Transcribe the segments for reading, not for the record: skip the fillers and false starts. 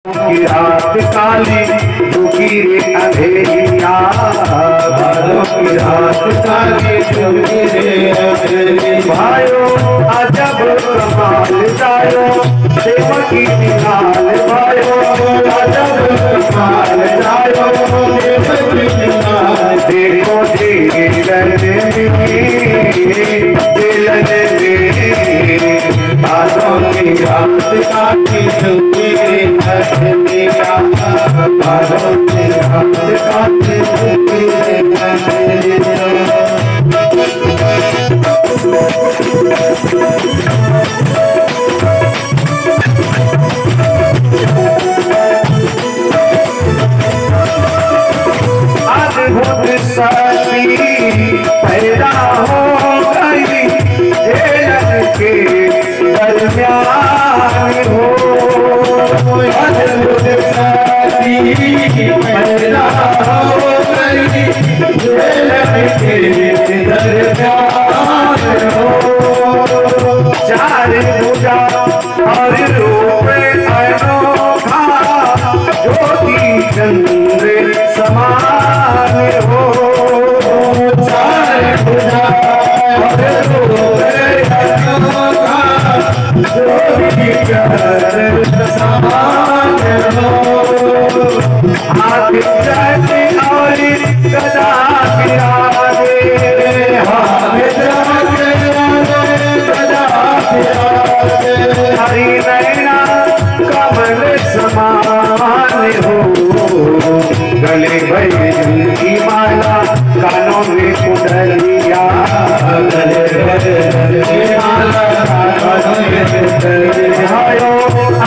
की रात काली दुखी रे अंधेरिया, भादों की रात काली दुखी रे अंधेरिया। भाइयों अजब कमाल जायो देव की निहाल, भाइयों अजब कमाल जायो देव की निहाल। देखो दिलन में भादों की रात काली दुखी रे अंधेरिया, भादों की रात काली दुखी रे अंधेरिया। अद्भुत शक्ति पैदा हो गई जेल के दरमियान हो, अद्भुत शक्ति पैदा हो गई जेल के दरमियान हो। चार पूजा और रूप अनोखा ज्योति चंद्र समान हो, चार पूजा और रूप अनोखा ज्योति चंद्र समान हो। हाथ चक्र और गदा विराजे, हाथ चक्र गदा विराजे, हरि नैना कमल समान हो। गले बैजू की माला कानों में कुंडलिया, गले बैजू की माला कानों में कुंडलिया।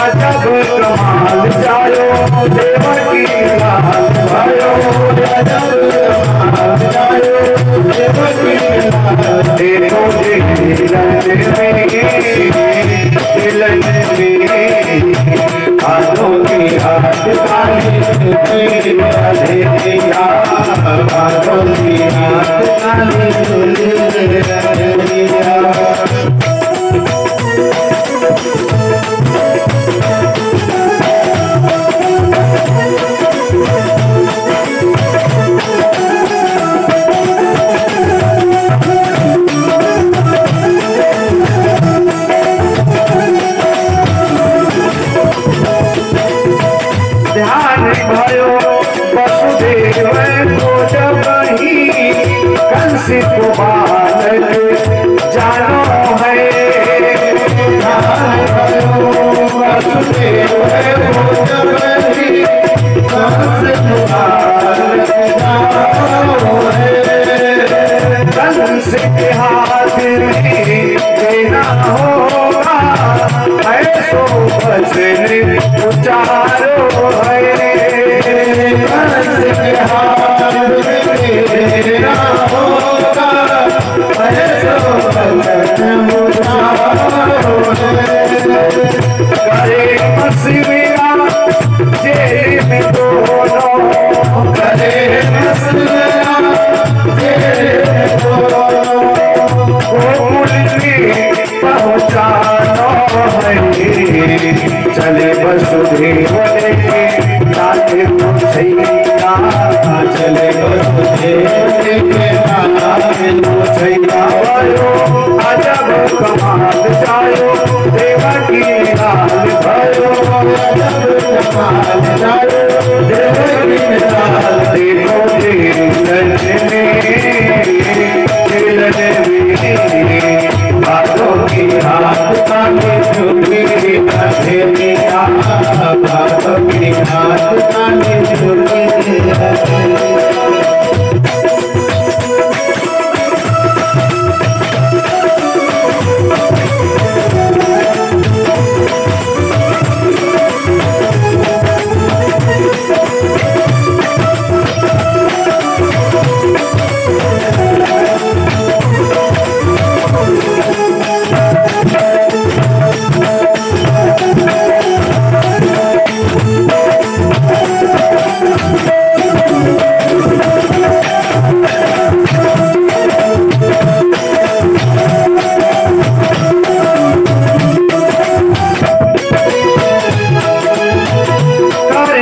अजब कमाल जायो देव की लाल, भाइयो अजब कमाल जायो देव की लाल। देखो दिलन में भादों की रात काली दुखी रे अंधेरिया, भादों की रात काली दुखी रे अंधेरिया। ध्यान भयो वसुदेव को जब ही कंस को बालक जानो है। ध्यान भयो वसुदेव को जब ही कंस को बालक जानो है। कंस के हाथ में देना होगा ऐसो वचन उचारो है। कंस के हाथ में देना होगा ऐसो वचन उचारो है। करे मसविया जेल में दोनों, करे मसविया जेल में दोनों। गोकुल में पहुँचानो है, चले वसुदेव लेके लाले मुझैया, चले वसुदेव लेके लाले मुझैया। अजब कमाल जायो देव की लाल, भयो अजब कमाल जायो देव की लाल। देखो दिलन में भादों की रात काली दुखी रे अंधेरिया, भादों की रात काली दुखी रे अंधेरिया।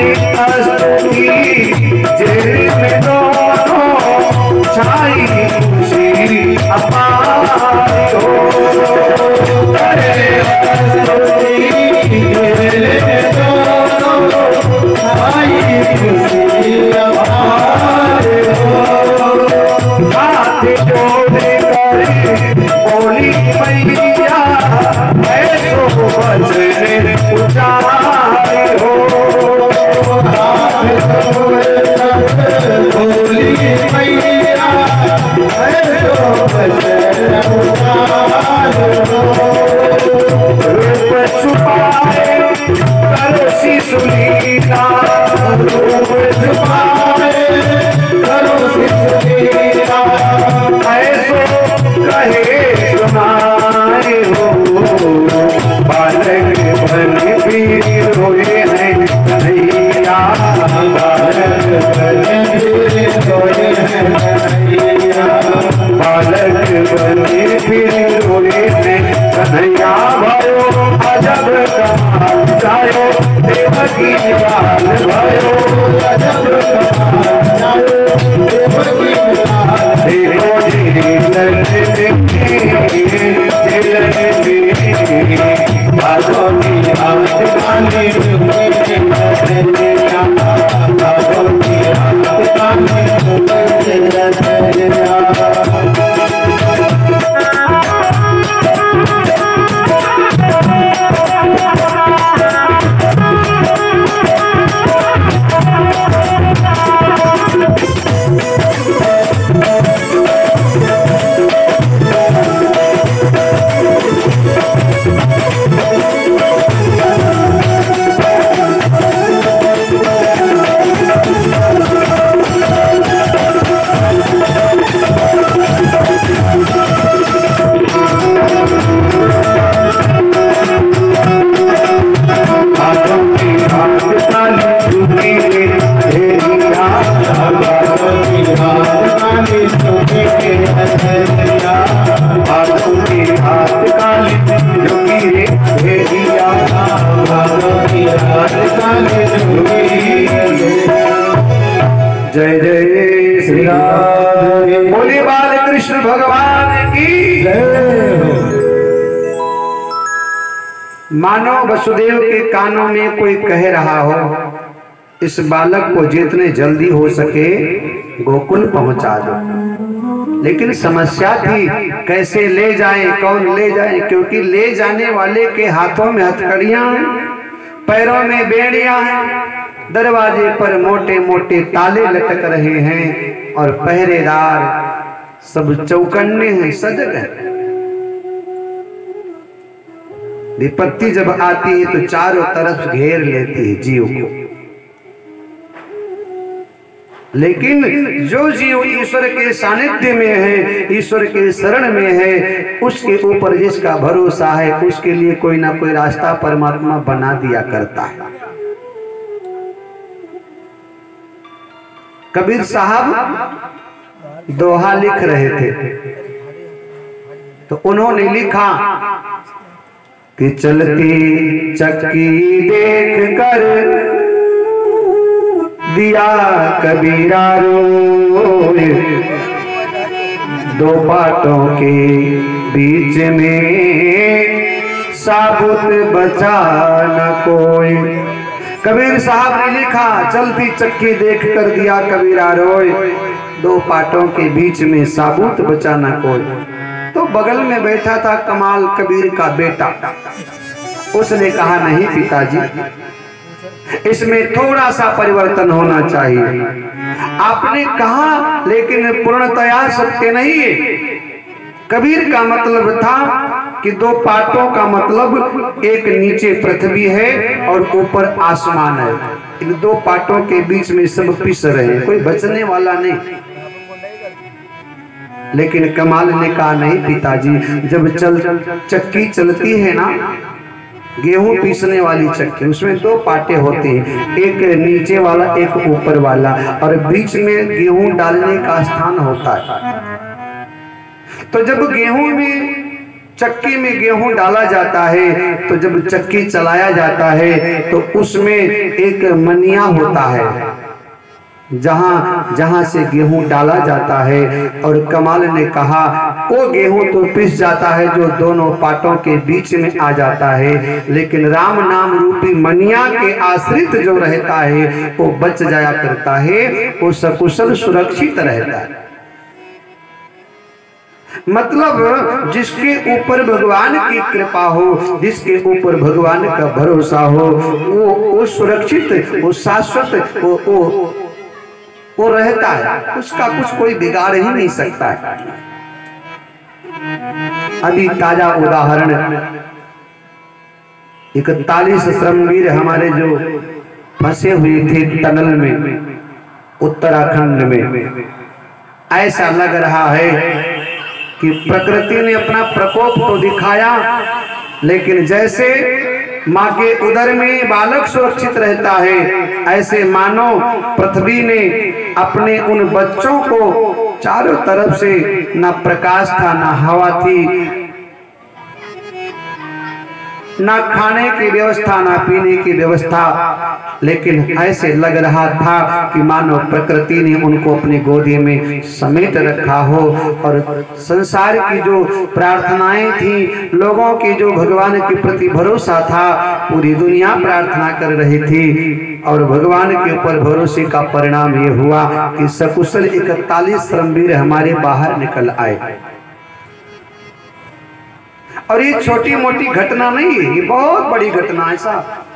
छुपाए अस्तु जेल में दोनों छाई खुशी अपार हो। अरे जेल में दोनों छाई खुशी अपार हो। हाथ जोड़ कर बोली मैया ऐसो बचन उचारे हो। बोली मैया ऐसो बचन उचारे हो। रूप छुपाए करो शिशुलीला रूप छुपाए करो शिशुलीला ऐसो कहे सुनाए हो। बालक बन फिर रोए हैं कन्हैया बालक बन फिर रोए हैं कन्हैया बालक बन फिर रोए हैं कन्हैया भयो अजब कमाल जायो देवकी लाल भयो अजब कमाल जायो देवकी लाल। देखो जेलन बालों की हाथ काली बालों की हाथ काली जय जय श्री राम। बोले बाल कृष्ण भगवान की जय। मानो वसुदेव के कानों में कोई कह रहा हो इस बालक को जितने जल्दी हो सके गोकुल पहुंचा दो। लेकिन समस्या थी कैसे ले जाएं, कौन ले जाए, क्योंकि ले जाने वाले के हाथों में हथकड़ियां हैं, पैरों में बेड़ियां हैं, दरवाजे पर मोटे मोटे ताले लटक रहे हैं और पहरेदार सब चौकन्ने हैं, सजग हैं। विपत्ति जब आती है तो चारों तरफ घेर लेती है जीव को। लेकिन जो जीव ईश्वर के सानिध्य में है, ईश्वर के शरण में है, उसके ऊपर जिसका भरोसा है उसके लिए कोई ना कोई रास्ता परमात्मा बना दिया करता है। कबीर साहब दोहा लिख रहे थे तो उन्होंने लिखा कि चलती चक्की देख कर दिया कबीरा रोए, दो बाटों के बीच में साबुत बचा न कोई। कबीर साहब ने लिखा चलती चक्की देख कर दिया कबीरा रोए, दो पाटों के बीच में साबुत बचा न कोई। तो बगल में बैठा था कमाल कबीर का बेटा, उसने कहा नहीं पिताजी, इसमें थोड़ा सा परिवर्तन होना चाहिए। आपने कहा लेकिन पूर्णतया सत्य नहीं है। कबीर का मतलब था कि दो पाटों का मतलब एक नीचे पृथ्वी है और ऊपर आसमान है। इन दो पाटों के बीच में सब पिस रहे हैं, कोई बचने वाला नहीं। लेकिन कमाल ने कहा नहीं पिताजी, जब चक्की चलती है ना, गेहूं पीसने वाली चक्की, उसमें दो पाटे होते हैं, एक नीचे वाला एक ऊपर वाला, और बीच में गेहूं डालने का स्थान होता है। तो जब गेहूं में चक्की में गेहूं डाला जाता है तो जब चक्की चलाया जाता है तो उसमें एक मनिया होता है जहां जहां से गेहूं डाला जाता है। और कमाल ने कहा वो गेहूं तो पिस जाता है जो दोनों पाटों के बीच में आ जाता है, लेकिन राम नाम रूपी मनिया के आश्रित जो रहता है वो बच जाया करता है, वो सकुशल सुरक्षित रहता है। मतलब जिसके ऊपर भगवान की कृपा हो, जिसके ऊपर भगवान का भरोसा हो, वो सुरक्षित, वो शाश्वत, वो रहता है, उसका कुछ कोई बिगाड़ ही नहीं सकता है। अभी ताजा उदाहरण 41 श्रमवीर हमारे जो फंसे हुए थे टनल में उत्तराखंड में, ऐसा लग रहा है कि प्रकृति ने अपना प्रकोप तो दिखाया, लेकिन जैसे माँ के उदर में बालक सुरक्षित रहता है, ऐसे मानो पृथ्वी ने अपने उन बच्चों को चारों तरफ से ना प्रकाश था, ना हवा थी, ना खाने की व्यवस्था, ना पीने की व्यवस्था, लेकिन ऐसे लग रहा था कि मानो प्रकृति ने उनको अपनी गोदी में समेट रखा हो। और संसार की जो प्रार्थनाएं थी, लोगों की जो भगवान के प्रति भरोसा था, पूरी दुनिया प्रार्थना कर रही थी और भगवान के ऊपर भरोसे का परिणाम ये हुआ कि सकुशल 41 श्रमवीर हमारे बाहर निकल आए। और ये छोटी मोटी घटना नहीं है, ये बहुत बड़ी घटना है साहब।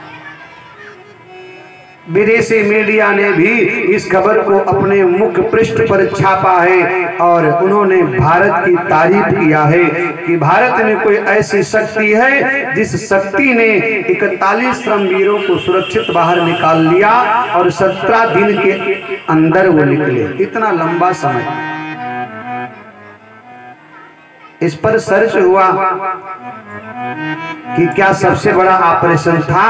विदेशी मीडिया ने भी इस खबर को अपने मुख्य पृष्ठ पर छापा है और उन्होंने भारत की तारीफ किया है कि भारत में कोई ऐसी शक्ति है जिस शक्ति ने 41 श्रमवीरों को सुरक्षित बाहर निकाल लिया और 17 दिन के अंदर वो निकले। इतना लंबा समय इस पर सर्च हुआ कि क्या सबसे बड़ा ऑपरेशन था,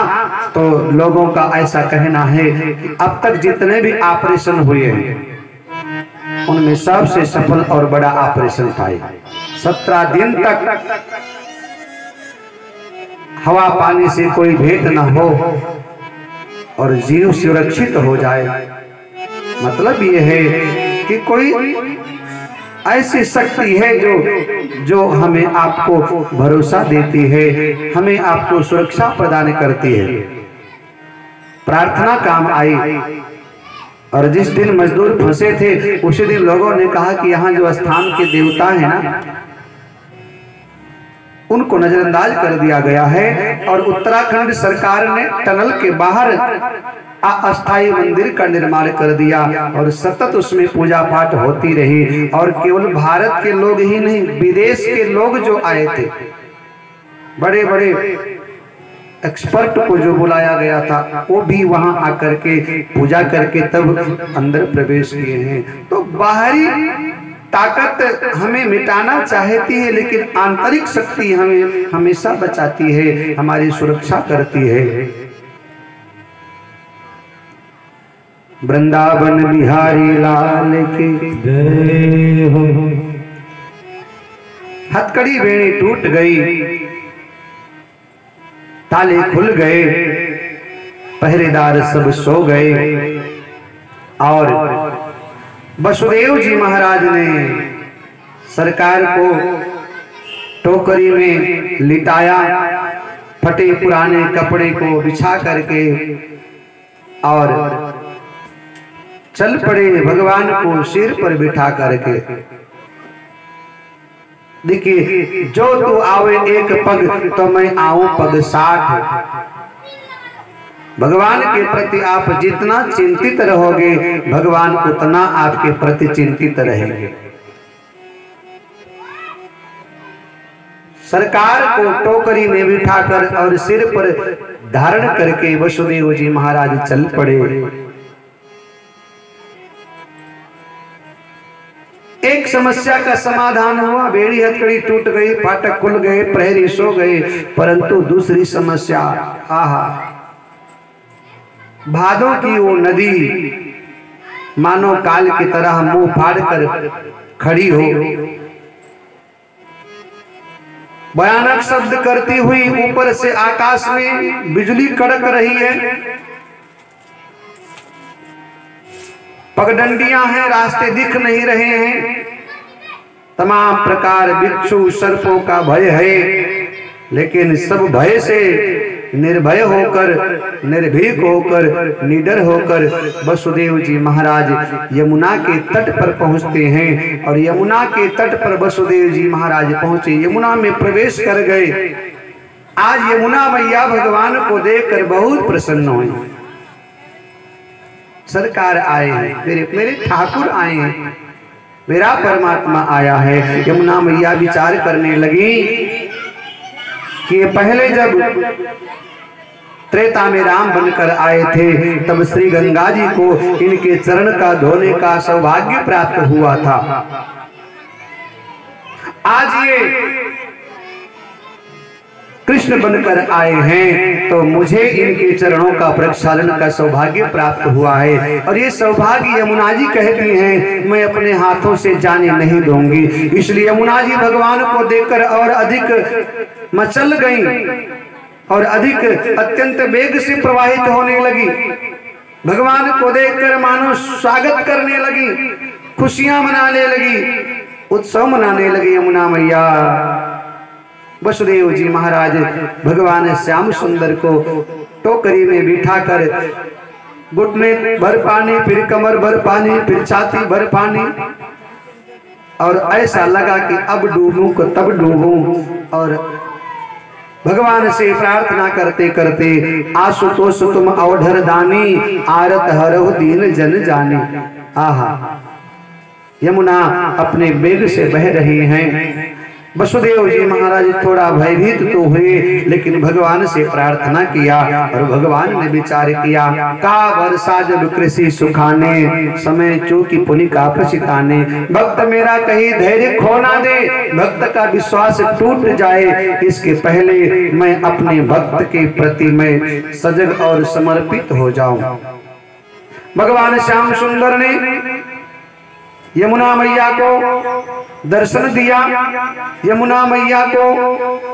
तो लोगों का ऐसा कहना है कि अब तक जितने भी ऑपरेशन हुए हैं उनमें सबसे सफल और बड़ा ऑपरेशन था। 17 दिन तक हवा पानी से कोई भेद न हो और जीव सुरक्षित हो जाए। मतलब ये है कि कोई ऐसी शक्ति है जो हमें आपको भरोसा देती है, हमें आपको सुरक्षा प्रदान करती है। प्रार्थना काम आई। और जिस दिन मजदूर फंसे थे उसी दिन लोगों ने कहा कि यहाँ जो स्थान के देवता है ना, उनको नजरअंदाज कर दिया गया है। और उत्तराखंड सरकार ने टनल के बाहर अस्थायी मंदिर का निर्माण कर दिया और सतत उसमें पूजा पाठ होती रही। और केवल भारत के लोग ही नहीं, विदेश के लोग जो आए थे, बड़े बड़े एक्सपर्ट को जो बुलाया गया था, वो भी वहां आकर के पूजा करके तब अंदर प्रवेश किए हैं। तो बाहरी ताकत हमें मिटाना चाहती है, लेकिन आंतरिक शक्ति हमें हमेशा बचाती है, हमारी सुरक्षा करती है। वृंदावन बिहारी लाल की जय हो। हथकड़ी बेड़ी टूट गई, ताले खुल गए, पहरेदार सब सो गए और वसुदेव जी महाराज ने सरकार को टोकरी में लिटाया, फटे पुराने कपड़े को बिछा करके और चल पड़े भगवान को सिर पर बिठा करके। देखिए, जो तू आवे एक पग तो मैं आऊं पग 60। भगवान के प्रति आप जितना चिंतित रहोगे, भगवान उतना आपके प्रति चिंतित रहेंगे। सरकार को टोकरी में बिठाकर और सिर पर धारण करके वसुदेव जी महाराज चल पड़े। एक समस्या का समाधान हुआ, बेड़ी हथकड़ी टूट गई, फाटक खुल गए, प्रहरी सो गए। परंतु दूसरी समस्या, आहा, भादों की वो नदी मानो काल की तरह मुंह फाड़ कर खड़ी हो। भयानक शब्द करती हुई ऊपर से आकाश में बिजली कड़क रही है, पगडंडियां हैं, रास्ते दिख नहीं रहे हैं, तमाम प्रकार बिच्छू सर्पों का भय है, लेकिन सब भय से निर्भय होकर, निर्भीक होकर, निडर होकर वसुदेव जी महाराज यमुना के तट पर पहुंचते हैं। और यमुना के तट पर वसुदेव जी महाराज पहुंचे, यमुना में प्रवेश कर गए। आज यमुना मैया भगवान को देखकर बहुत प्रसन्न हुई। सरकार आए हैं, मेरे ठाकुर आए हैं, मेरा परमात्मा आया है। यमुना मैया विचार करने लगी कि पहले जब त्रेता में राम बनकर आए थे तब श्री गंगा जी को इनके चरण का धोने का सौभाग्य प्राप्त हुआ था। आज ये कृष्ण बनकर आए हैं तो मुझे इनके चरणों का प्रक्षालन का सौभाग्य प्राप्त हुआ है। और ये सौभाग्य यमुना जी कहती हैं मैं अपने हाथों से जाने नहीं दूंगी। इसलिए यमुना जी भगवान को देखकर और अधिक मचल गई और अधिक अत्यंत वेग से प्रवाहित होने लगी। भगवान को देखकर मानो स्वागत करने लगी, खुशियां मनाने लगी, उत्सव मनाने लगी यमुना मैया। वसुदेव जी महाराज भगवान श्याम सुंदर को टोकरी में बिठाकर घुटने भर पानी, फिर कमर भर पानी, फिर छाती भर पानी, और ऐसा लगा कि अब डूबूं को तब डूबूं। और भगवान से प्रार्थना करते करते आशुतोष तुम अवधर दानी, आरत हरहु दीन जन जानी। आहा, यमुना अपने वेग से बह रही हैं। वसुदेव जी महाराज थोड़ा भयभीत तो हुए, लेकिन भगवान से प्रार्थना किया और भगवान ने विचार किया का वर्षा जब कृषि सुखाने, समय चूकी पुनि का पछताने। भक्त मेरा कहीं धैर्य खो ना दे, भक्त का विश्वास टूट जाए, इसके पहले मैं अपने भक्त के प्रति मैं सजग और समर्पित हो जाऊं। भगवान श्याम सुंदर ने यमुना मैया को दर्शन दिया, यमुना मैया को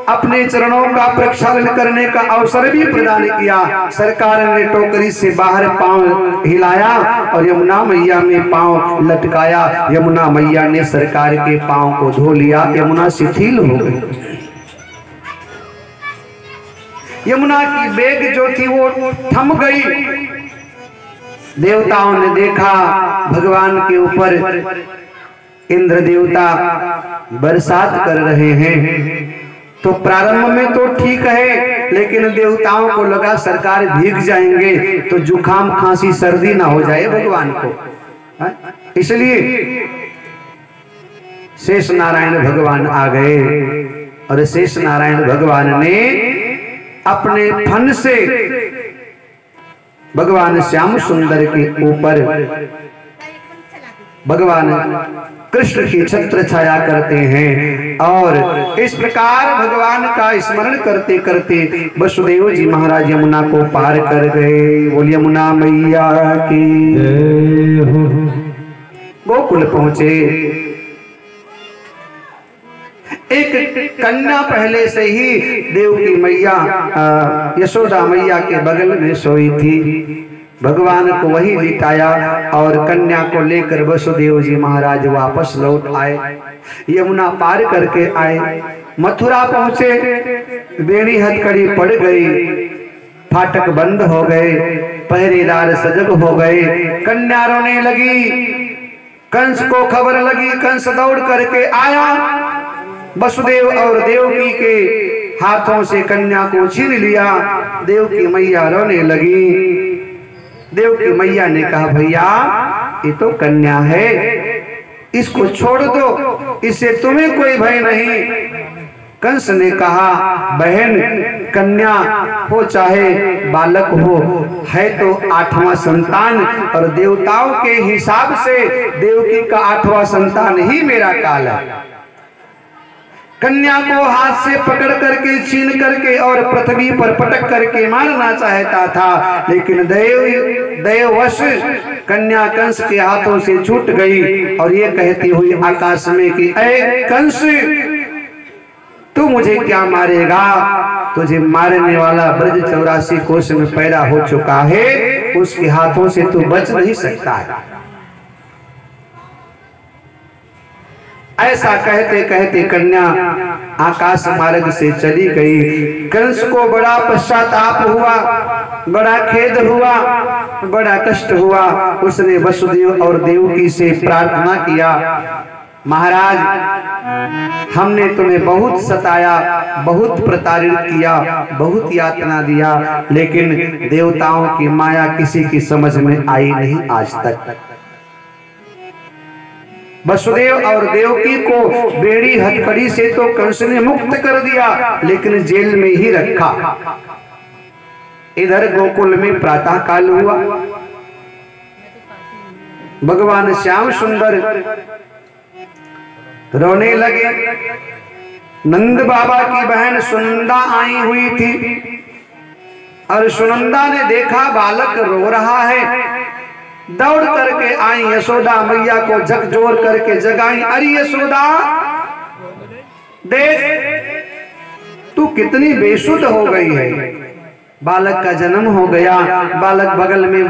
अपने चरणों का प्रक्षालन करने का अवसर भी प्रदान किया। सरकार ने टोकरी से बाहर पांव हिलाया और यमुना मैया में पांव लटकाया। यमुना मैया ने सरकार के पांव को धो लिया, यमुना शिथिल हो गई। यमुना की वेग जो थी वो थम गई। देवताओं ने देखा भगवान के ऊपर इंद्र देवता बरसात कर रहे हैं, तो प्रारंभ में तो ठीक है, लेकिन देवताओं को लगा सरकार भीग जाएंगे तो जुकाम खांसी सर्दी ना हो जाए भगवान को। इसलिए शेष नारायण भगवान आ गए और शेष नारायण भगवान ने अपने फन से भगवान श्याम सुंदर के ऊपर भगवान कृष्ण की छत्र छाया करते हैं। और इस प्रकार भगवान का स्मरण करते करते वसुदेव जी महाराज यमुना को पार कर गए। बोल यमुना मैया की गोकुल पहुंचे। एक कन्या पहले से ही देव की मैया यशोदा मैया के बगल में सोई थी। भगवान को वही लिटाया और कन्या को लेकर वसुदेव जी महाराज वापस लौट आए, यमुना पार करके आए। मथुरा पहुंचे, बेड़ी हथकड़ी पड़ गई, फाटक बंद हो गए, पहरेदार सजग हो गए। कन्या रोने लगी, कंस को खबर लगी, कंस दौड़ करके आया, वसुदेव और देवकी के हाथों से कन्या को छीन लिया। देवकी मैया रोने लगी। देवकी मैया ने कहा भैया ये तो कन्या है, इसको छोड़ दो, इससे तुम्हें कोई भय नहीं। कंस ने कहा बहन कन्या हो चाहे बालक हो, है तो 8वां संतान, और देवताओं के हिसाब से देवकी का 8वां संतान ही मेरा काल है। कन्या को हाथ से पकड़ करके छीन करके और पृथ्वी पर पटक करके मारना चाहता था, लेकिन दैववश कन्या कंस के हाथों से छूट गई और ये कहती हुई आकाश में कि ऐ कंस तू मुझे क्या मारेगा? तुझे मारने वाला ब्रज 84 कोष में पैदा हो चुका है, उसके हाथों से तू बच नहीं सकता है। ऐसा कहते कहते कन्या आकाश मार्ग से चली गई। कंस को बड़ा पश्चाताप हुआ, बड़ा खेद हुआ, बड़ा कष्ट हुआ। उसने वसुदेव और देवकी से प्रार्थना किया, महाराज हमने तुम्हें बहुत सताया, बहुत प्रताड़ित किया, बहुत यातना दिया, लेकिन देवताओं की माया किसी की समझ में आई नहीं आज तक। वसुदेव और देवकी को बेड़ी हथकड़ी से तो कंस ने मुक्त कर दिया, लेकिन जेल में ही रखा। इधर गोकुल में प्रातः काल हुआ। भगवान श्याम सुंदर रोने लगे। नंद बाबा की बहन सुनंदा आई हुई थी और सुनंदा ने देखा बालक रो रहा है। दौड़ करके आई, यशोदा मैया को झकझोर करके जगाई। अरे यशोदा देख, तू कितनी बेसुध हो गई है। बालक का जन्म हो गया, बालक बगल में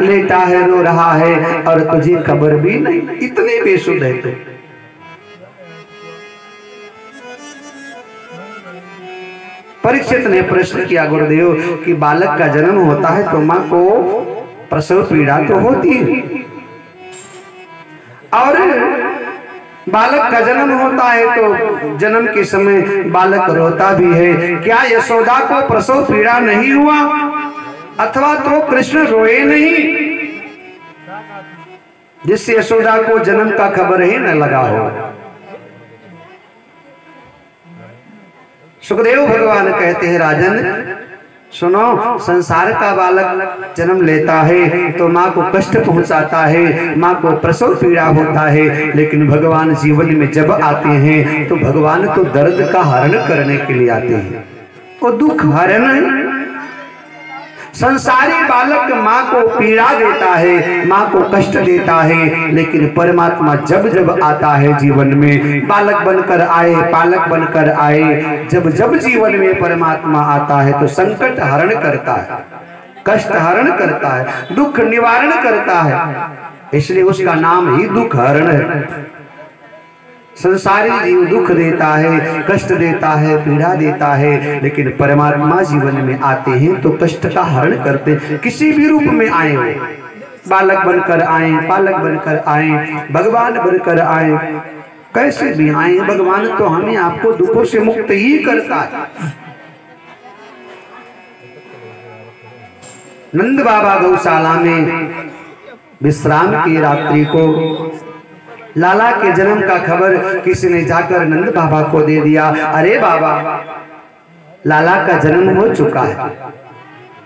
लेटा है, रो रहा है और तुझे खबर भी नहीं, इतनी बेसुध है तू। परीक्षित ने प्रश्न किया गुरुदेव कि बालक का जन्म होता है तो मां को प्रसव पीड़ा तो होती है, और बालक का जन्म होता है तो जन्म के समय बालक रोता भी है। क्या यशोदा को प्रसव पीड़ा नहीं हुआ, अथवा तो कृष्ण रोए नहीं जिससे यशोदा को जन्म का खबर ही न लगा हो? सुखदेव भगवान कहते हैं, राजन सुनो, संसार का बालक जन्म लेता है तो माँ को कष्ट पहुंचाता है, माँ को प्रसव पीड़ा होता है, लेकिन भगवान जीवन में जब आते हैं तो भगवान तो दर्द का हरण करने के लिए आते हैं। वो दुख हरण है। संसारी बालक माँ को पीड़ा देता है, माँ को कष्ट देता है, लेकिन परमात्मा जब जब आता है जीवन में, बालक बनकर आए, पालक बनकर आए, जब जब जीवन में परमात्मा आता है तो संकट हरण करता है, कष्ट हरण करता है, दुख निवारण करता है, इसलिए उसका नाम ही दुख हरण है। संसारी जीव दुख देता है, कष्ट देता है, पीड़ा देता है, लेकिन परमात्मा जीवन में आते हैं तो कष्ट का हरण करते हैं। किसी भी रूप में आए हो, बालक बनकर आए, पालक बनकर आए, भगवान बनकर आए, कैसे भी आए, भगवान तो हमें आपको दुखों से मुक्त ही करता है। नंद बाबा गौशाला में विश्राम की रात्रि को लाला के जन्म का खबर किसी ने जाकर नंद बाबा को दे दिया। अरे बाबा, लाला का जन्म हो चुका है,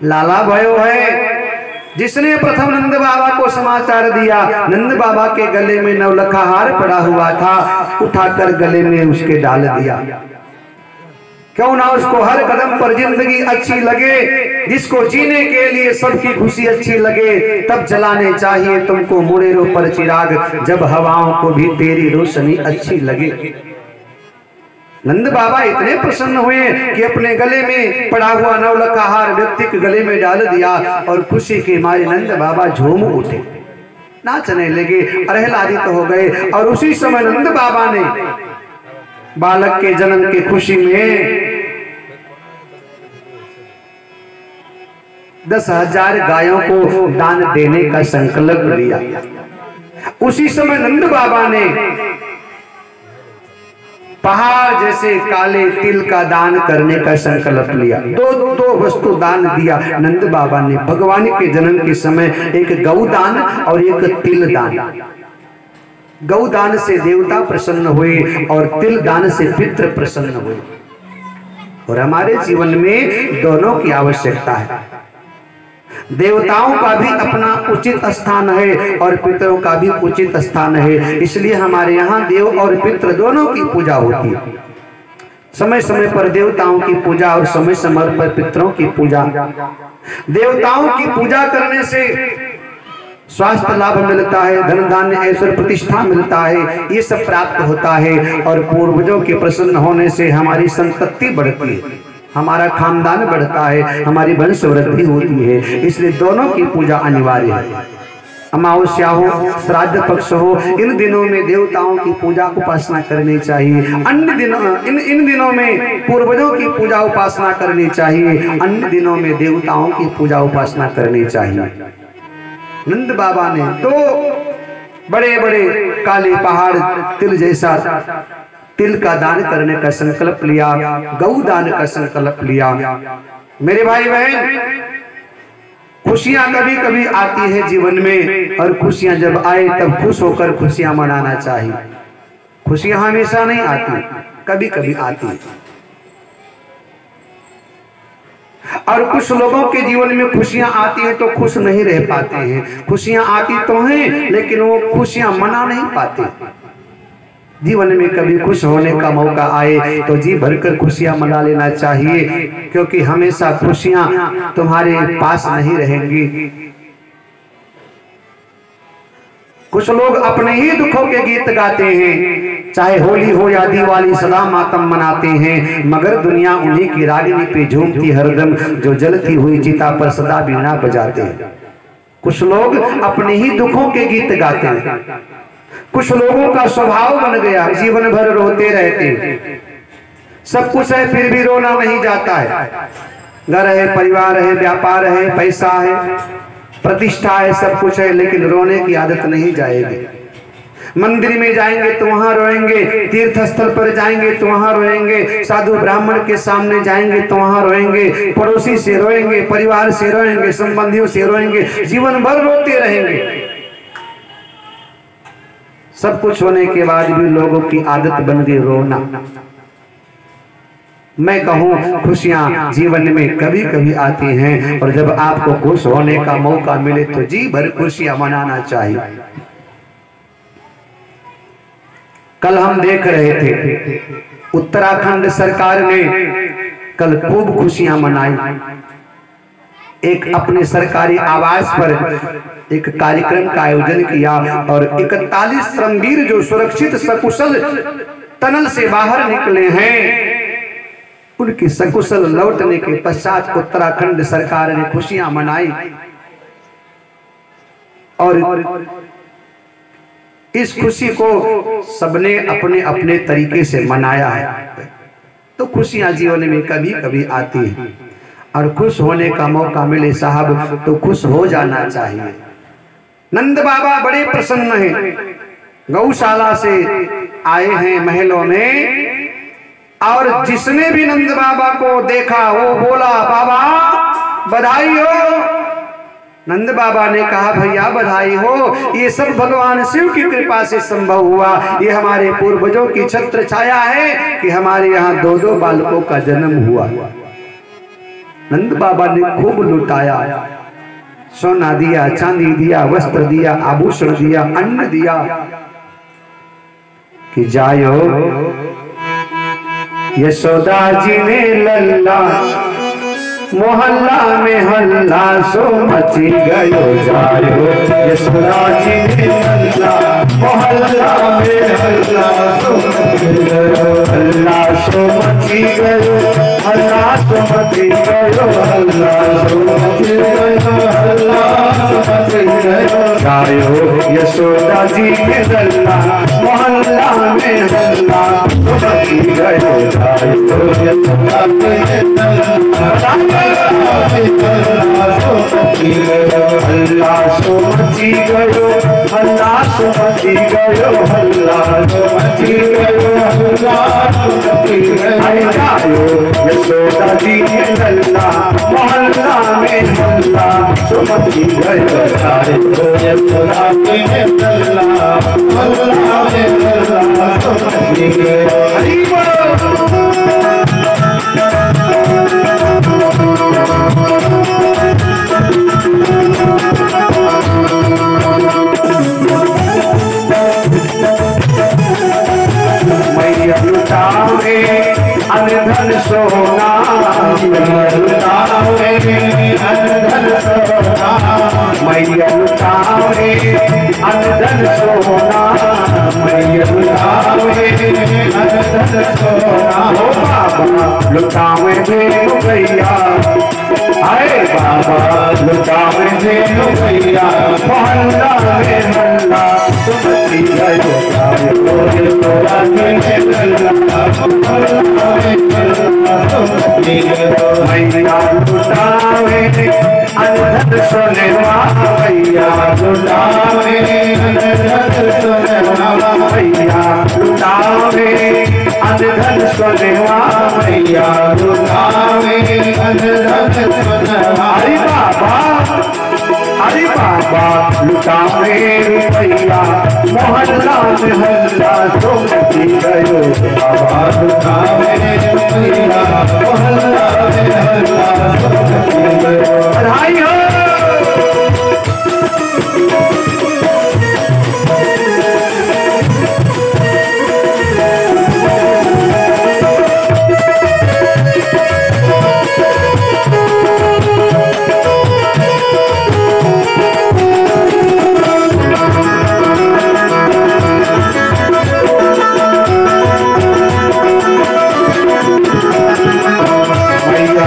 लाला भयो है। जिसने प्रथम नंद बाबा को समाचार दिया, नंद बाबा के गले में नवलखा हार पड़ा हुआ था, उठाकर गले में उसके डाल दिया। क्यों ना उसको हर कदम पर जिंदगी अच्छी लगे, जिसको जीने के लिए सबकी खुशी अच्छी लगे, तब जलाने चाहिए तुमको मुड़ेरों पर चिराग, जब हवाओं को भी तेरी रोशनी अच्छी लगे। नंद बाबा इतने प्रसन्न हुए कि अपने गले में पड़ा हुआ नवलखा हार व्यक्ति के गले में डाल दिया और खुशी के मारे नंद बाबा झूम उठे, नाचने लगे, आह्लादित हो गए। और उसी समय नंद बाबा ने बालक के जन्म की खुशी में 10,000 गायों को दान देने का संकल्प लिया। उसी समय नंद बाबा ने पहाड़ जैसे काले तिल का दान करने का संकल्प लिया। दो वस्तु दान दिया नंद बाबा ने भगवान के जन्म के समय, एक गौ दान और एक तिल दान। गौ दान से देवता प्रसन्न हुए और तिल दान से पितृ प्रसन्न हुए। और हमारे जीवन में दोनों की आवश्यकता है। देवताओं का भी अपना उचित स्थान है और पितरों का भी उचित स्थान है, इसलिए हमारे यहाँ देव और पितृ दोनों की पूजा होती है। समय समय पर देवताओं की पूजा और समय समय पर पितरों की पूजा। देवताओं की पूजा करने से स्वास्थ्य लाभ मिलता है, धन धान्य ऐश्वर्य प्रतिष्ठा मिलता है, ये सब प्राप्त होता है। और पूर्वजों के प्रसन्न होने से हमारी संपत्ति बढ़ती है, हमारा खानदान बढ़ता है, हमारी वंश वृद्धि होती है। इसलिए दोनों की पूजा अनिवार्य है। अमावस्या हो, श्राद्ध पक्ष हो, इन दिनों में देवताओं की पूजा उपासना करनी चाहिए। अन्य दिनों इन दिनों में पूर्वजों की पूजा उपासना करनी चाहिए, अन्य दिनों में देवताओं की पूजा उपासना करनी चाहिए। नंद बाबा ने तो बड़े बड़े काले पहाड़ तिल जैसा तिल का दान करने का संकल्प लिया, गौ दान का संकल्प लिया। मेरे भाई बहन, खुशियां कभी कभी आती है जीवन में, और खुशियां जब आए तब खुश होकर खुशियां मनाना चाहिए। खुशियां हमेशा नहीं आती, कभी कभी आती। और कुछ लोगों के जीवन में खुशियां आती हैं तो खुश नहीं रह पाते हैं। खुशियां आती तो हैं लेकिन वो खुशियां मना नहीं पाते। जीवन में कभी खुश होने का मौका आए तो जी भरकर खुशियां मना लेना चाहिए, क्योंकि हमेशा खुशियां तुम्हारे पास नहीं रहेंगी। कुछ लोग अपने ही दुखों के गीत गाते हैं, चाहे होली हो या दिवाली सदा मातम मनाते हैं, मगर दुनिया उन्हीं की रागिनी पे झूमती हरदम, जो जलती हुई चिता पर सदा बीना बजाते हैं। कुछ लोग अपने ही दुखों के गीत गाते हैं। कुछ लोगों का स्वभाव बन गया जीवन भर रोते रहते। सब कुछ है फिर भी रोना नहीं जाता है। घर है, परिवार है, व्यापार है, पैसा है, प्रतिष्ठा है, सब कुछ है, लेकिन रोने की आदत नहीं जाएगी। मंदिर में जाएंगे तो वहां रोएंगे, तीर्थ स्थल पर जाएंगे तो वहां रोएंगे, साधु ब्राह्मण के सामने जाएंगे तो वहां रोएंगे, पड़ोसी से रोएंगे, परिवार से रोएंगे, संबंधियों से रोएंगे, जीवन भर रोते रहेंगे। सब कुछ होने के बाद भी लोगों की आदत बन गई रोना। मैं कहूं खुशियां जीवन में कभी कभी आती हैं, और जब आपको खुश होने का मौका मिले तो जी भर खुशियां मनाना चाहिए। कल हम देख रहे थे उत्तराखंड सरकार ने कल खूब खुशियां मनाई। एक अपने सरकारी आवास पर एक कार्यक्रम का आयोजन किया, और 41 श्रमवीर जो सुरक्षित सकुशल टनल से बाहर निकले हैं, उनकी सकुशल लौटने के पश्चात उत्तराखंड सरकार ने खुशियां मनाई। और इस खुशी को सबने अपने अपने तरीके से मनाया है। तो खुशियां जीवन में कभी कभी आती हैं, और खुश होने का मौका मिले साहब तो खुश हो जाना चाहिए। नंद बाबा बड़े प्रसन्न हैं, गौशाला से आए हैं महलों में, और जिसने भी नंद बाबा को देखा वो बोला बाबा बधाई हो। नंद बाबा ने कहा भैया बधाई हो, ये सब भगवान शिव की कृपा से संभव हुआ। ये हमारे पूर्वजों की छत्र छाया है कि हमारे यहाँ 2-2 बालकों का जन्म हुआ। नंद बाबा ने खूब लुटाया, सोना दिया, चांदी दिया, वस्त्र दिया, आभूषण दिया, अन्न दिया, कि जायो यशोदा जी ने लल्ला, मोहल्ला में हल्ला सो मची गयो। जायो यशोदा जी ने लल्ला, मोहल्ला में हल्ला सो मची गयो। हल्ला सो मची गयो, हल्ला सो मची गयो, हल्ला सो मची गयो, हल्ला सो मची गयो। जायो यशोदा जी ने लल्ला, मोहल्ला में हल्ला सो मची गयो। जायो यशोदा जी ने लल्ला, हल्ला सो मची गयो, हल्ला सो मची गयो, हल्ला सो मची गयो, हल्ला सो मची गयो, हल्ला सो मची गयो। जायो यशोदा जी ने लल्ला, मोहल्ला में हल्ला सो मची गयो। जायो यशोदा जी ने लल्ला, मोहल्ला में हल्ला सो मची गयो। हरि बोल। अनधन सोना लुटावे, अनधन सोना मैया लुटावे अनधन सोना, मैया लुटावे अनधन सोना। हो बाबा लुटावे देनु भैया, आए बाबा लुटावे देनु भैया, मोहल्ला में मल्ला सुमती गयो गाय बोल तोरा के लल्ला, मोहल्ला में मल्ला सुमती गयो। मैया लुटावे अनधन सोनेवा, मैया लुटावे अनधन सोनेवा, मैया लुटावे अनधन सोनेवा, मैया लुटावे अनधन सोनेवा। अरे बाबा, अरे बाबा लुटावे रुपैया, मोहल्ला में हल्ला सुमती गयो बाबा, लुटावे रुपैया, मोहल्ला में हल्ला सुमती गयो। बधाई हो।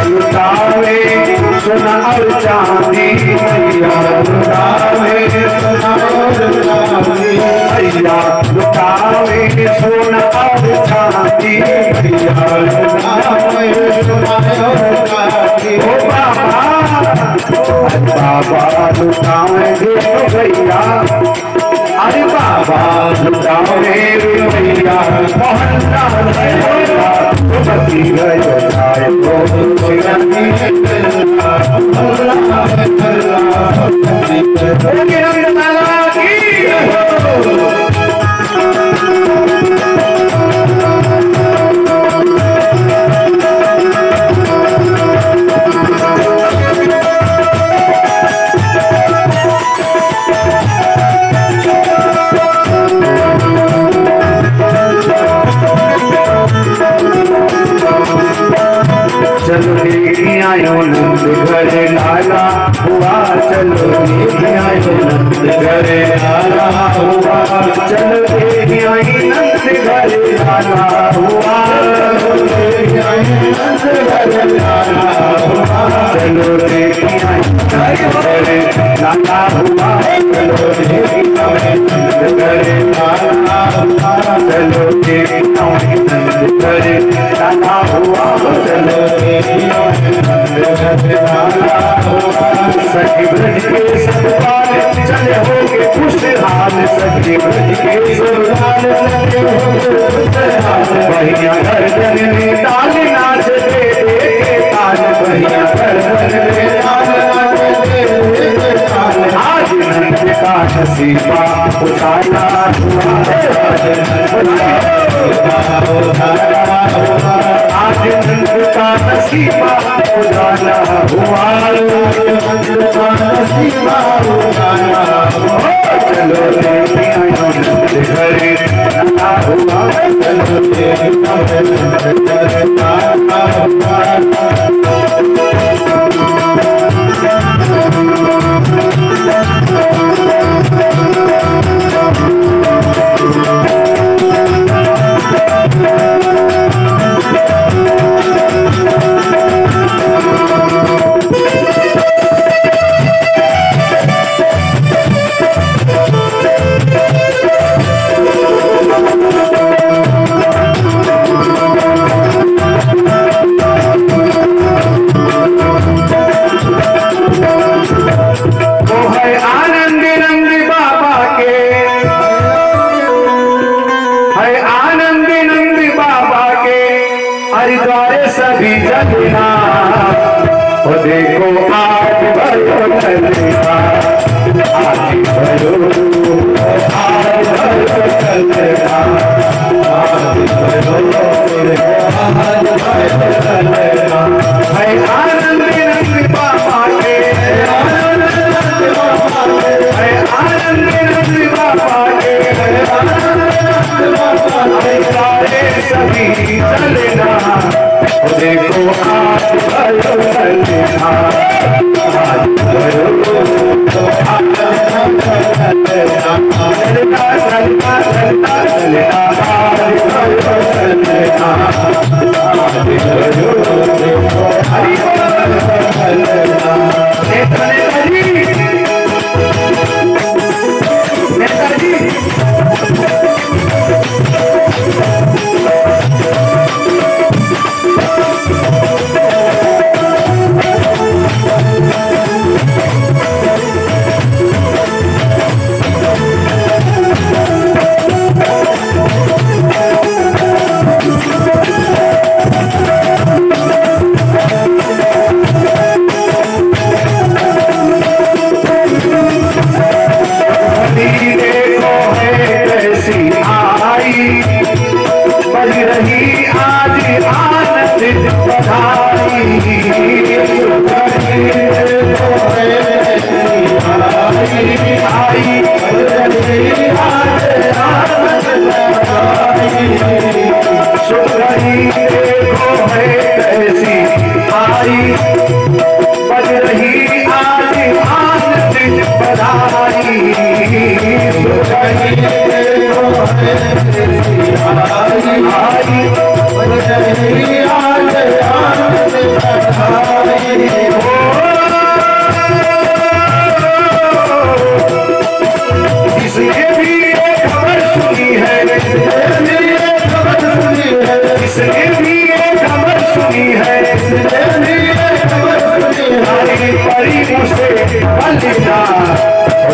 लुटावे सोना और चांदी, मैया लुटावे सोना और चांदी, मैया लुटावे सोना और चांदी, मैया लुटावे सोना और चांदी। ओ बाबा लुटावे देनु भैया, अरे बाबा लुटावे भैया, मोहल्ला में मल्ला सुमती गयो गाय बोल तोरा के लल्ला, मोहल्ला में मल्ला सुमती गयो। चलो लेके आयो नंद घर लाला हुआ, चलो लेके आयो नंद घर लाला हुआ, चलो लेके आई नंद घर लाला हुआ, चलो लेके आई नंद घर लाला हुआ, चलो लेके आई नंद घर लाला हुआ, चलो लेके आई नंद घर लाला हुआ, चलो लेके आई नंद घर लाला हुआ, चलो सखी ब्रज के सतपाल चले होगे खुशहाल, सखी ब्रज के सतपाल चले होगे खुशहाल, बहिया गर्दन में ताल नाच दे के ताल, बहिया गर्दन में ताल नाच दे के ताल। आज नंद का नसीबा उतारा हुआ, आज नंद का नसीबा उजाला हुआ, नंद का नसीबा उजाला हुआ, चलो लेके आयो नंद घर लाला हुआ, चलो लेके आयो नंद घर लाला हुआ। हरिद्वार सभी जगना, ओ देखो आज भयो चलेगा, आज भयो चलेगा, आज भयो चलेगा। है आनंद नंद बाबा के, है आनंद नंद बाबा के, हरिद्वार सभी चलना, देखो आज भयो चलेगा, आज भयो बज रही आज आनंद बधाई। आई बज रही आज आनंद बधाई। सुन रही देखो है कैसी आई, बज रही आज आनंद बधाई। सुन रही देखो है कैसी आई, बज रही आज आनंद बधाई। जिसने भी ये खबर सुनी है, जिसने भी ये खबर सुनी है, जिसने भी ये खबर सुनी है, हरी परी मुझसे बलिदा।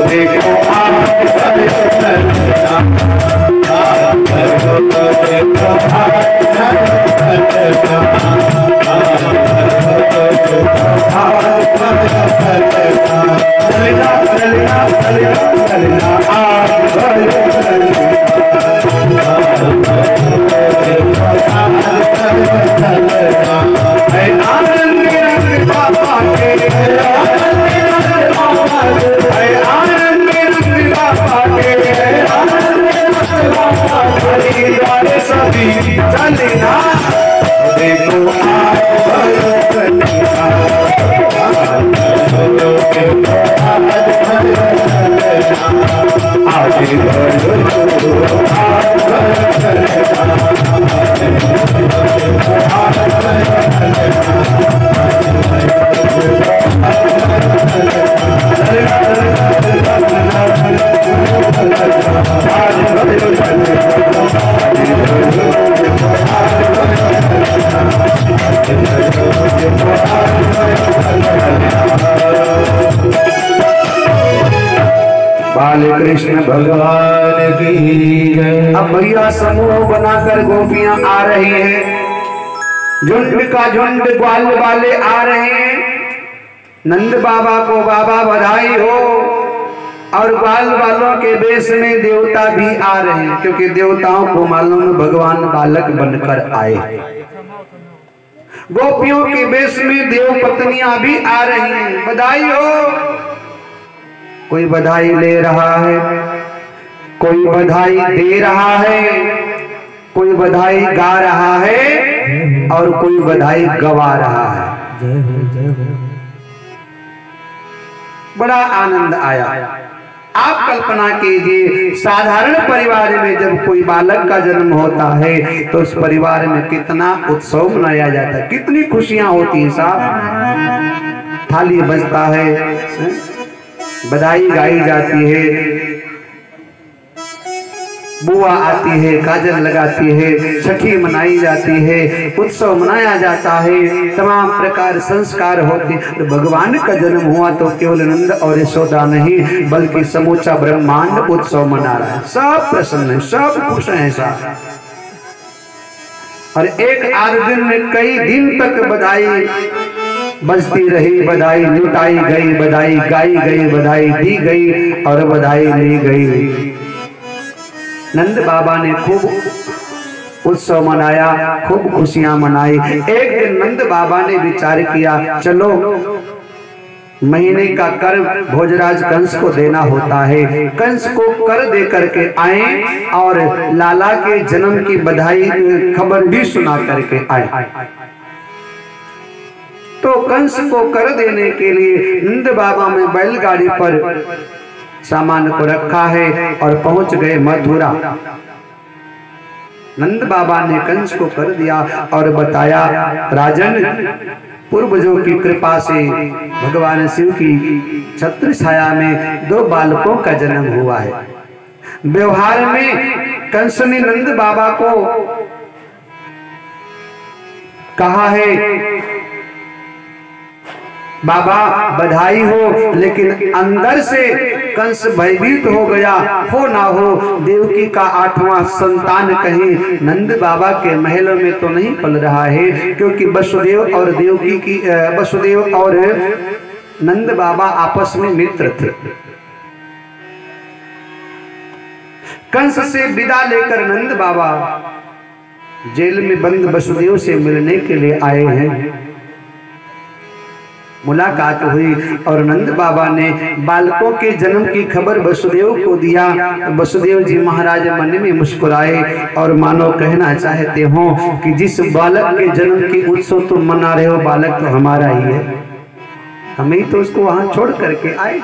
देखो कृष्ण भगवान की जय। अब भैया समूह बनाकर गोपियां आ रही हैं, झुंड का झुंड ग्वाल वाले आ रहे हैं। नंद बाबा को बाबा बधाई हो। और ग्वाल वालों के वेश में देवता भी आ रहे हैं, क्योंकि देवताओं को मालूम भगवान बालक बनकर आए। गोपियों के वेश में देव पत्नियां भी आ रही हैं, बधाई हो। कोई बधाई ले रहा है, कोई बधाई दे रहा है, कोई बधाई गा रहा है और कोई बधाई गवा रहा है। बड़ा आनंद आया। आप कल्पना कीजिए, साधारण परिवार में जब कोई बालक का जन्म होता है तो उस परिवार में कितना उत्सव मनाया जाता है, कितनी खुशियां होती हैं साहब। थाली बजता है, बधाई गाई जाती है, बुआ आती है, काजल लगाती है, छठी मनाई जाती है, उत्सव मनाया जाता है, तमाम प्रकार संस्कार होते। तो भगवान का जन्म हुआ तो केवल नंद और यशोदा नहीं बल्कि समूचा ब्रह्मांड उत्सव मना रहा है। सब प्रसन्न है, सब खुश हैं साहब। और एक आध दिन में कई दिन तक बधाई बजती रही, बधाई लुटाई गई, बधाई गाई गई, बधाई दी गई और बधाई ली गई। नंद बाबा ने खूब उत्सव मनाया, खूब खुशियां मनाई। एक दिन नंद बाबा ने विचार किया, चलो महीने का कर भोजराज कंस को देना होता है, कंस को कर दे करके आए और लाला के जन्म की बधाई खबर भी सुना करके आए। तो कंस को कर देने के लिए नंद बाबा में बैलगाड़ी पर सामान को रखा है और पहुंच गए मथुरा। नंद बाबा ने कंस को कर दिया और बताया, राजन पूर्वजों की कृपा से भगवान शिव की छत्र छाया में 2 बालकों का जन्म हुआ है। व्यवहार में कंस ने नंद बाबा को कहा है, बाबा बधाई हो, लेकिन अंदर से कंस भयभीत हो गया। हो ना हो देवकी का 8वां संतान कहीं नंद बाबा के महलों में तो नहीं पल रहा है, क्योंकि वसुदेव और देवकी की वसुदेव और नंद बाबा आपस में मित्र थे। कंस से विदा लेकर नंद बाबा जेल में बंद वसुदेव से मिलने के लिए आए हैं। मुलाकात हुई और नंद बाबा ने बालकों के जन्म की खबर वसुदेव को दिया। वसुदेव जी महाराज मन में मुस्कुराए और मानो कहना चाहते हो कि जिस बालक के जन्म की उत्सव तुम मना रहे हो, बालक तो हमारा ही है, हमें ही तो उसको वहां छोड़ करके आए।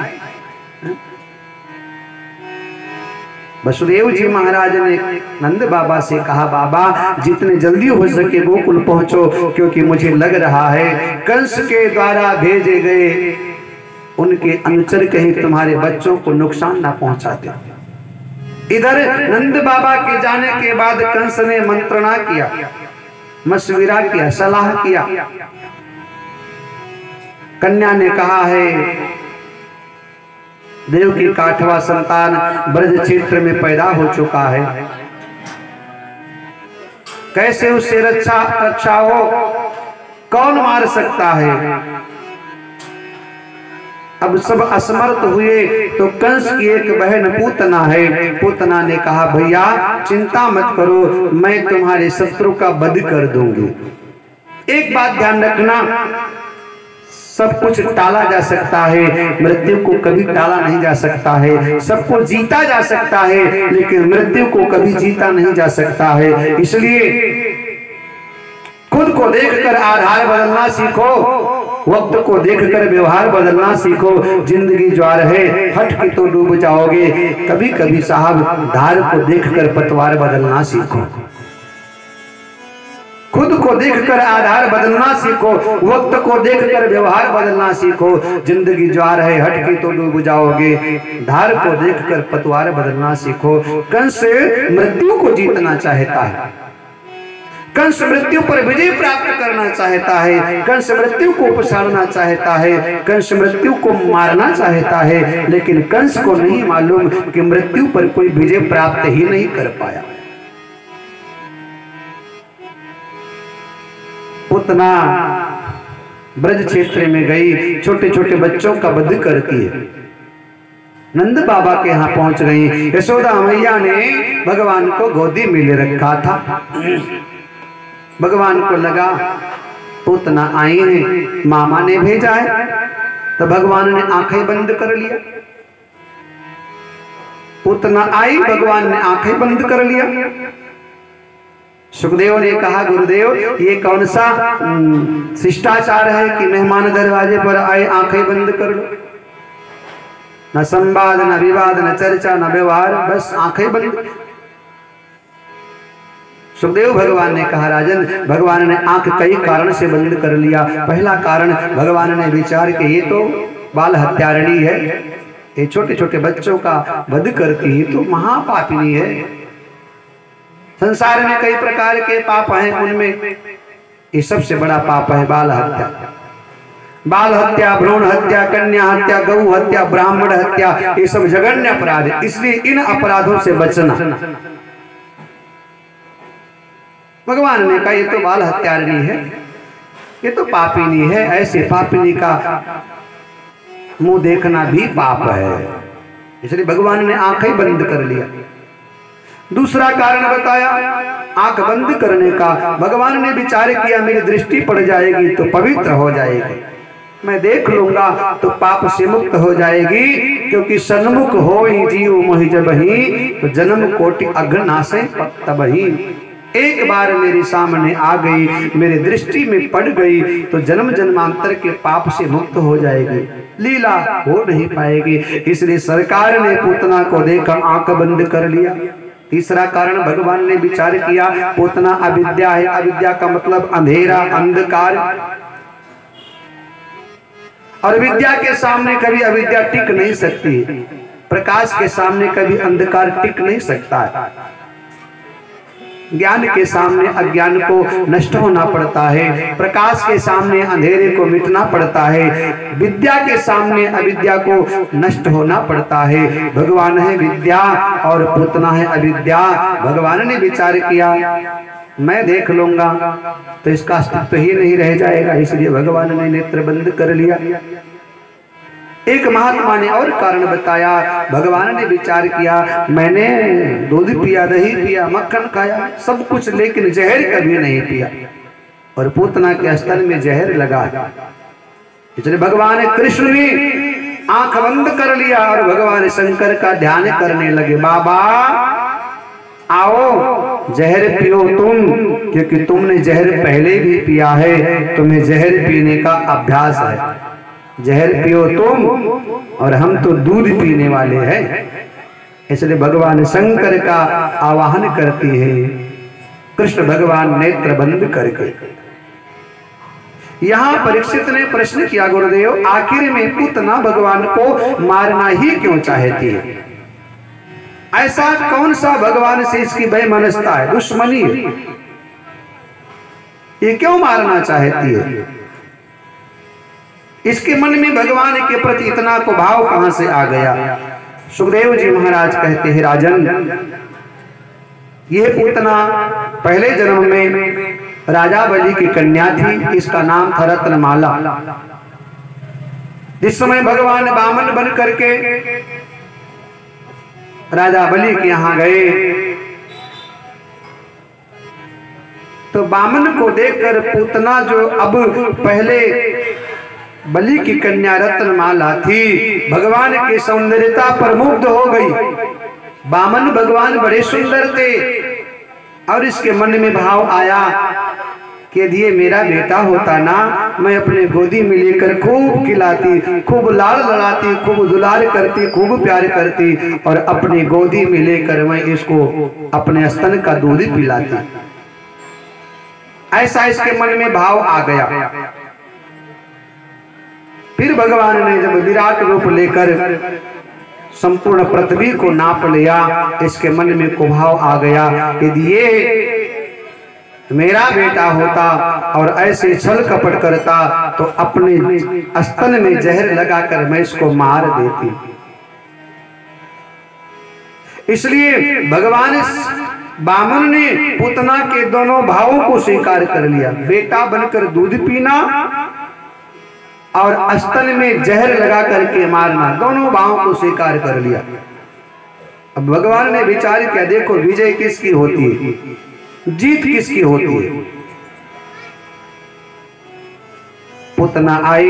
वसुदेव जी महाराज ने नंद बाबा से कहा, बाबा जितने जल्दी हो सके गोकुल पहुंचो, क्योंकि मुझे लग रहा है कंस के द्वारा भेजे गए उनके अनुचर कहीं तुम्हारे बच्चों को नुकसान ना पहुंचाते। इधर नंद बाबा के जाने के बाद कंस ने मंत्रणा किया, मशविरा किया, सलाह किया। कन्या ने कहा है देव की काठवा संतान ब्रज क्षेत्र में पैदा हो चुका है, कैसे उससे रक्षा हो, कौन मार सकता है। अब सब असमर्थ हुए तो कंस की एक बहन पूतना है। पूतना ने कहा, भैया चिंता मत करो, मैं तुम्हारे शत्रु का वध कर दूंगी। एक बात ध्यान रखना, सब कुछ टाला जा सकता है, मृत्यु को कभी टाला नहीं जा सकता है। सबको जीता जा सकता है, लेकिन मृत्यु को कभी जीता नहीं जा सकता है। इसलिए खुद को देखकर आधार बदलना सीखो, वक्त को देखकर व्यवहार बदलना सीखो। जिंदगी ज्वार है, हट के तो डूब जाओगे। कभी कभी साहब धार को देखकर पतवार बदलना सीखो। खुद को देखकर आधार बदलना सीखो, वक्त को देखकर व्यवहार बदलना सीखो। जिंदगी ज्वार है, हट के तो डूब जाओगे। धार को देखकर पतवार बदलना सीखो। कंस मृत्यु को जीतना चाहता है, कंस मृत्यु पर विजय प्राप्त करना चाहता है, कंस मृत्यु को पछाड़ना चाहता है, कंस मृत्यु को मारना चाहता है। लेकिन कंस को नहीं मालूम कि मृत्यु पर कोई विजय प्राप्त ही नहीं कर पाया। पूतना ब्रज क्षेत्र में गई, छोटे छोटे बच्चों का वध करती है। नंद बाबा के यहाँ पहुंच गई। यशोदा मैया ने भगवान को गोदी में ले रखा था। भगवान को लगा पूतना आई है, मामा ने भेजा है, तो भगवान ने आंखें बंद कर लिया। पूतना आई, भगवान ने आंखें बंद कर लिया। सुखदेव ने कहा, गुरुदेव ये कौन सा शिष्टाचार है कि मेहमान दरवाजे पर आए आंखें बंद कर लो। न संवाद, न विवाद, न चर्चा, न व्यवहार, बस आंखें बंद। सुखदेव भगवान ने कहा, राजन भगवान ने आंख कई कारण से बंद कर लिया। पहला कारण भगवान ने विचार कि ये तो बाल हत्यारिणी है, ये छोटे छोटे बच्चों का वध करती है, तो महापापिनी है। संसार में कई प्रकार के पाप हैं, उनमें ये सबसे बड़ा पाप है बाल हत्या। बाल हत्या, भ्रूण हत्या, कन्या हत्या, गौ हत्या, ब्राह्मण हत्या, ये सब जघन्य अपराध है। इसलिए इन अपराधों से बचना। भगवान ने कहा ये तो बाल हत्यारिणी है, ये तो पापिनी है, ऐसे पापिनी का मुंह देखना भी पाप है। इसलिए भगवान ने आंखें बंद कर लिया। दूसरा कारण बताया आंख बंद करने का। भगवान ने विचार किया मेरी दृष्टि पड़ जाएगी तो पवित्र हो जाएगी, मैं देख लूंगा तो पाप से मुक्त हो जाएगी। क्योंकि सन्मुख हो जीव मोहि जबहि, तो जन्म कोटि अघनाशे तबहि। एक बार मेरे सामने आ गई, मेरी दृष्टि में पड़ गई, तो जन्म जन्मांतर के पाप से मुक्त हो जाएगी, लीला हो नहीं पाएगी। इसलिए सरकार ने पूतना को देखा आंख बंद कर लिया। तीसरा कारण भगवान ने विचार किया पूतना अविद्या है। अविद्या का मतलब अंधेरा, अंधकार, और विद्या के सामने कभी अविद्या टिक नहीं सकती। प्रकाश के सामने कभी अंधकार टिक नहीं सकता है। ज्ञान के सामने अज्ञान को नष्ट होना पड़ता है, प्रकाश के सामने अंधेरे को मिटना पड़ता है, विद्या के सामने अविद्या को नष्ट होना पड़ता है। भगवान है विद्या और पूतना है अविद्या। भगवान ने विचार किया मैं देख लूंगा तो इसका अस्तित्व ही नहीं रह जाएगा, इसलिए भगवान ने नेत्र बंद कर लिया। एक महात्मा ने और कारण बताया। भगवान ने विचार किया, मैंने दूध पिया, दही पिया, मक्खन खाया, सब कुछ, लेकिन जहर कभी नहीं पिया, और पूतना के स्तन में जहर लगा। इसलिए भगवान कृष्ण ने आंख बंद कर लिया और भगवान शंकर का ध्यान करने लगे। बाबा आओ जहर पियो तुम, क्योंकि तुमने जहर पहले भी पिया है, तुम्हें जहर पीने का अभ्यास है। जहर पियो तुम, और हम तो दूध पीने वाले हैं। इसलिए भगवान शंकर का आवाहन करती है कृष्ण भगवान नेत्र बंद करके। यहाँ परीक्षित ने प्रश्न किया, गुरुदेव आखिर में पूतना भगवान को मारना ही क्यों चाहती है? ऐसा कौन सा भगवान से इसकी बेमनस्ता है, दुश्मनी है, ये क्यों मारना चाहती है? इसके मन में भगवान के प्रति इतना को भाव कहां से आ गया? सुखदेव जी महाराज कहते हैं, राजन यह पूतना पहले जन्म में राजा बलि की कन्या थी, इसका नाम था रत्नमाला। जिस समय भगवान बामन बन करके राजा बलि के यहां गए, तो बामन को देखकर पूतना, जो अब पहले बलि की कन्या रत्नमाला थी, भगवान की सौंदर्यता पर मुग्ध हो गई। बामन भगवान बड़े सुंदर थे, और इसके मन में भाव आया कि यदि ये मेरा बेटा होता ना, मैं अपने गोदी में लेकर खूब खिलाती, खूब लाड़ लड़ाती, खूब दुलार करती, खूब प्यार करती, और अपनी गोदी में लेकर मैं इसको अपने स्तन का दूध पिलाती। ऐसा इसके मन में भाव आ गया। फिर भगवान ने जब विराट रूप लेकर संपूर्ण पृथ्वी को नाप लिया, इसके मन में को भाव आ गया, यदि ये मेरा बेटा होता और ऐसे छल कपट करता, तो अपने स्तन में जहर लगाकर मैं इसको मार देती। इसलिए भगवान बामन ने पूतना के दोनों भावों को स्वीकार कर लिया, बेटा बनकर दूध पीना और स्तन में जहर लगा करके मारना, दोनों भावों को स्वीकार कर लिया। अब भगवान ने विचार किया, देखो विजय किसकी होती है, जीत किसकी होती है? पूतना आई,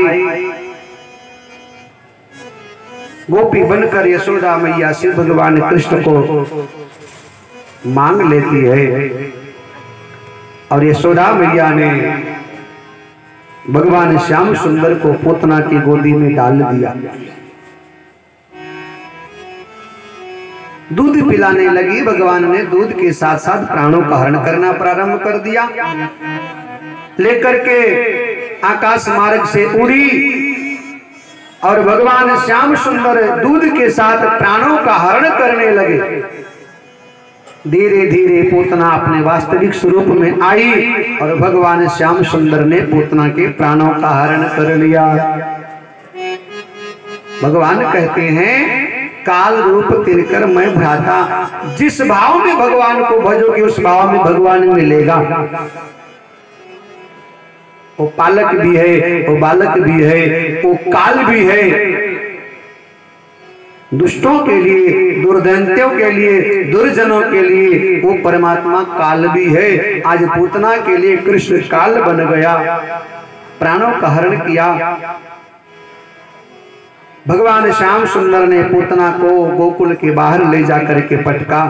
गोपी बनकर यशोदा मैया से भगवान कृष्ण को मांग लेती है, और यशोदा मैया ने भगवान श्याम सुंदर को पूतना की गोदी में डाल दिया। दूध पिलाने लगी। भगवान ने दूध के साथ साथ प्राणों का हरण करना प्रारंभ कर दिया। लेकर के आकाश मार्ग से उड़ी, और भगवान श्याम सुंदर दूध के साथ प्राणों का हरण करने लगे। धीरे धीरे पूतना अपने वास्तविक स्वरूप में आई, और भगवान श्याम सुंदर ने पूतना के प्राणों का हरण कर लिया। भगवान कहते हैं, काल रूप तिनकर मैं भ्राता, जिस भाव में भगवान को भजोगे उस भाव में भगवान मिलेगा। वो पालक भी है, वो बालक भी है, वो काल भी है। दुष्टों के लिए, दुर्दैंत्यों के लिए, दुर्जनों के लिए वो परमात्मा काल भी है। आज पूतना के लिए कृष्ण काल बन गया, प्राणों का हरण किया। भगवान श्याम सुंदर ने पूतना को गोकुल के बाहर ले जाकर के पटका।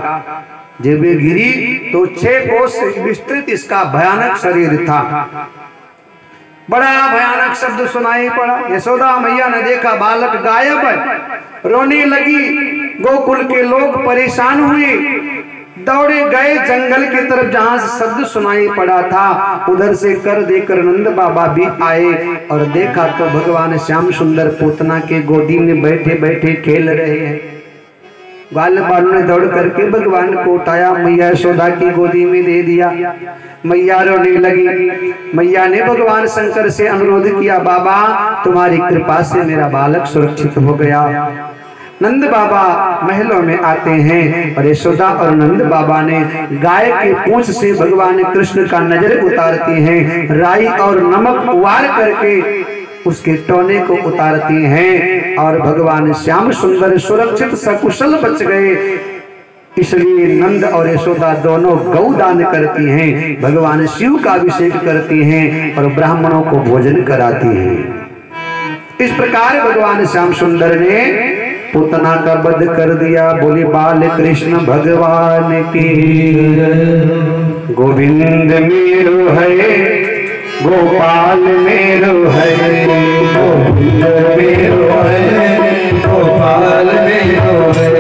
जब वे गिरी तो 6 कोस विस्तृत इसका भयानक शरीर था। बड़ा भयानक शब्द सुनाई पड़ा। यशोदा मैया ने देखा बालक गायब है, रोने लगी। गोकुल के लोग परेशान हुए, दौड़े गए जंगल की तरफ जहां से शब्द सुनाई पड़ा था। उधर से कर देकर नंद बाबा भी आए और देखा तो भगवान श्याम सुंदर पूतना के गोदी में बैठे बैठे खेल रहे हैं। ग्वाल बालों ने दौड़ करके भगवान को उठाया, मैया यशोदा की गोदी में दे दिया। मैया रोने लगी। मैया ने भगवान शंकर से अनुरोध किया, बाबा तुम्हारी कृपा से मेरा बालक सुरक्षित हो गया। नंद बाबा महलों में आते हैं और यशोदा और नंद बाबा ने गाय की पूंछ से भगवान कृष्ण का नजर उतारती हैं। राई और नमक उबाल करके उसके टोने को उतारती हैं और भगवान श्याम सुंदर सुरक्षित सकुशल बच गए। इसलिए नंद और यशोदा दोनों गौदान करती हैं, भगवान शिव का अभिषेक करती हैं और ब्राह्मणों को भोजन कराती हैं। इस प्रकार भगवान श्याम सुंदर ने पूतना का वध कर दिया। बोली बाल कृष्ण भगवान की, गोविंद मेरो है गोपाल मेरो है, गोविंद मेरो है गोपाल मेरो है,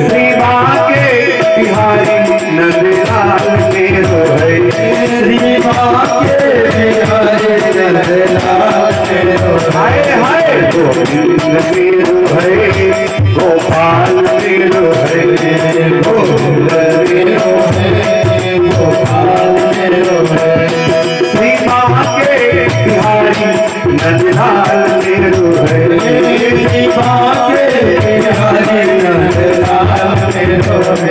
श्री बाके बिहारी नंदलाल मेरो है, श्री बाके बिहारी नंदलाल मेरो है। हाय गोविंद मेरो है गोपाल मेरो है, गोविंद मेरो है गोपाल मेरो है, श्री बाके बिहारी नंदलाल मेरो है, श्री बाके बिहारी नंदलाल मेरो है,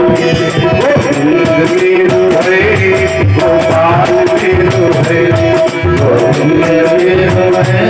गोविंद मेरो है गोपाल मेरो है, गोविंद मेरो है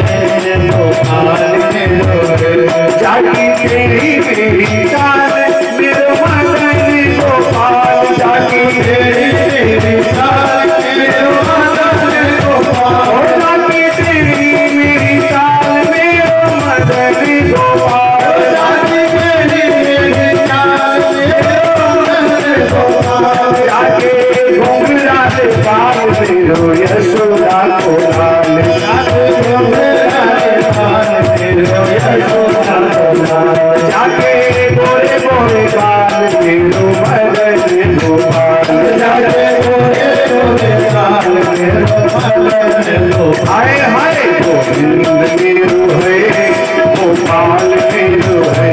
गोपाल मेरो है, जागी तेरी मेरी चाल मेरो मदन गोपाल, जागी तेरी मेरी चाल मेरो मदन गोपाल, जागी तेरी मेरी चाल मेरो मदन गोपाल, जागी तेरी मेरी चाल मेरो मदन गोपाल, जागे घुंघरा से बाल मेरो यशोदा को लाल, जागे घुंघरा से बाल मेरो यशोदा को लाल, जागे गोरे गोरे बाल मेरो मदन गोपाल, जागे गोरे गोरे बाल मेरो मदन गोपाल। हाय हाय गोविंद मेरो है गोपाल मेरो है,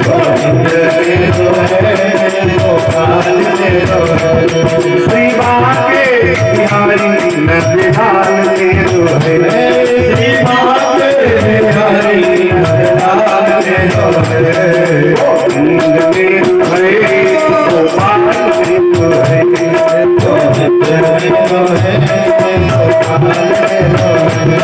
गोविंद मेरो है गोपाल मेरो है, श्री बाके बिहारी नंदलाल मेरो है, श्री बाके बिहारी नंदलाल मेरो है, गोविंद मेरो है गोपाल मेरो है, गोविंद मेरो है गोपाल मेरो है।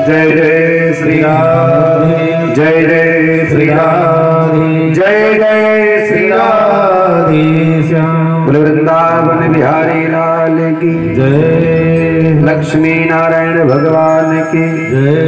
जय जय श्री राधे, जय जय श्री राधे, जय जय श्री राधे श्याम। बोलो वृंदावन बिहारी लाल की जय, लक्ष्मी नारायण भगवान की जय।